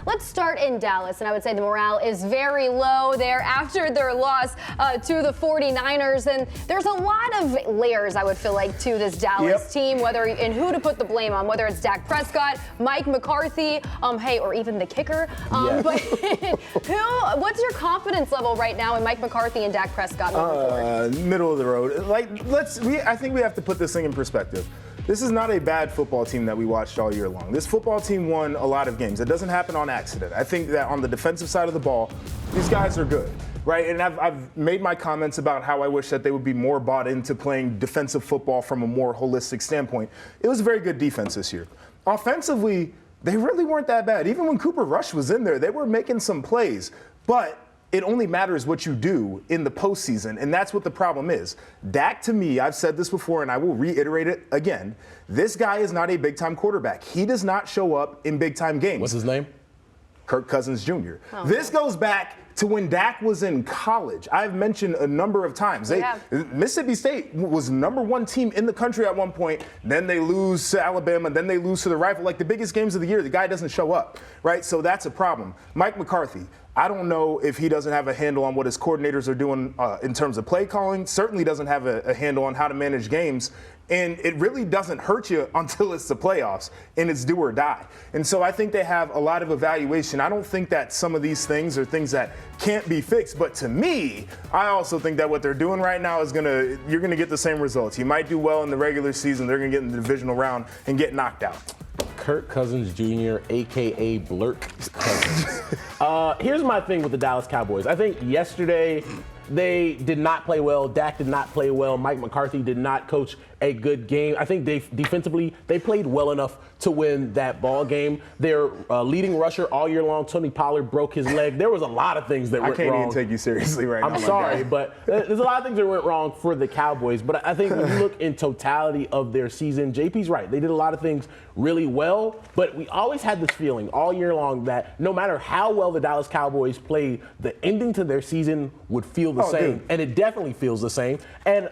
Let's start in Dallas, and I would say the morale is very low there after their loss to the 49ers, and there's a lot of layers, I would feel like, to this Dallas team, whether and who to put the blame on, whether it's Dak Prescott, Mike McCarthy, or even the kicker. But what's your confidence level right now in Mike McCarthy and Dak Prescott moving forward? Middle of the road. I think we have to put this thing in perspective. This is not a bad football team that we watched all year long. This football team won a lot of games. It doesn't happen on accident. I think that on the defensive side of the ball, these guys are good, right? And I've made my comments about how I wish that they would be more bought into playing defensive football from a more holistic standpoint. It was a very good defense this year. Offensively, they really weren't that bad. Even when Cooper Rush was in there, they were making some plays. But it only matters what you do in the postseason, and that's what the problem is. Dak, to me, I've said this before, and I will reiterate it again, this guy is not a big-time quarterback. He does not show up in big-time games. What's his name? Kirk Cousins Jr. This goes back to when Dak was in college. I've mentioned a number of times. Mississippi State was #1 team in the country at one point. Then they lose to Alabama. Then they lose to the Rifle. Like the biggest games of the year, the guy doesn't show up, right? So that's a problem. Mike McCarthy, I don't know if he doesn't have a handle on what his coordinators are doing in terms of play calling. Certainly doesn't have a handle on how to manage games. And it really doesn't hurt you until it's the playoffs, and it's do or die. And so I think they have a lot of evaluation. I don't think that some of these things are things that can't be fixed. But to me, I also think that what they're doing right now is you're going to get the same results. You might do well in the regular season. They're going to get in the divisional round and get knocked out. Kirk Cousins Jr., a.k.a. Blurk Cousins. Here's my thing with the Dallas Cowboys. I think yesterday they did not play well. Dak did not play well. Mike McCarthy did not coach a good game. I think defensively, they played well enough to win that ball game. Their leading rusher all year long, Tony Pollard, broke his leg. There was a lot of things that went wrong. I can't even take you seriously right now. I'm sorry, but there's a lot of things that went wrong for the Cowboys. But I think when you look in totality of their season, JP's right. They did a lot of things really well, but we always had this feeling all year long that no matter how well the Dallas Cowboys played, the ending to their season would feel the same. Dude. And it definitely feels the same. And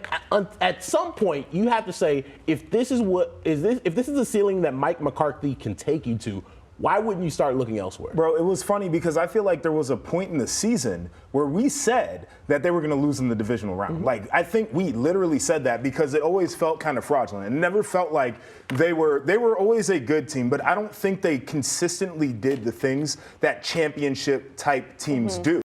at some point, you have to say, if this is the ceiling that Mike McCarthy can take you to, why wouldn't you start looking elsewhere? Bro, it was funny because I feel like there was a point in the season where we said that they were going to lose in the divisional round. Like, I think we literally said that because it always felt kind of fraudulent. It never felt like they were always a good team, but I don't think they consistently did the things that championship type teams do.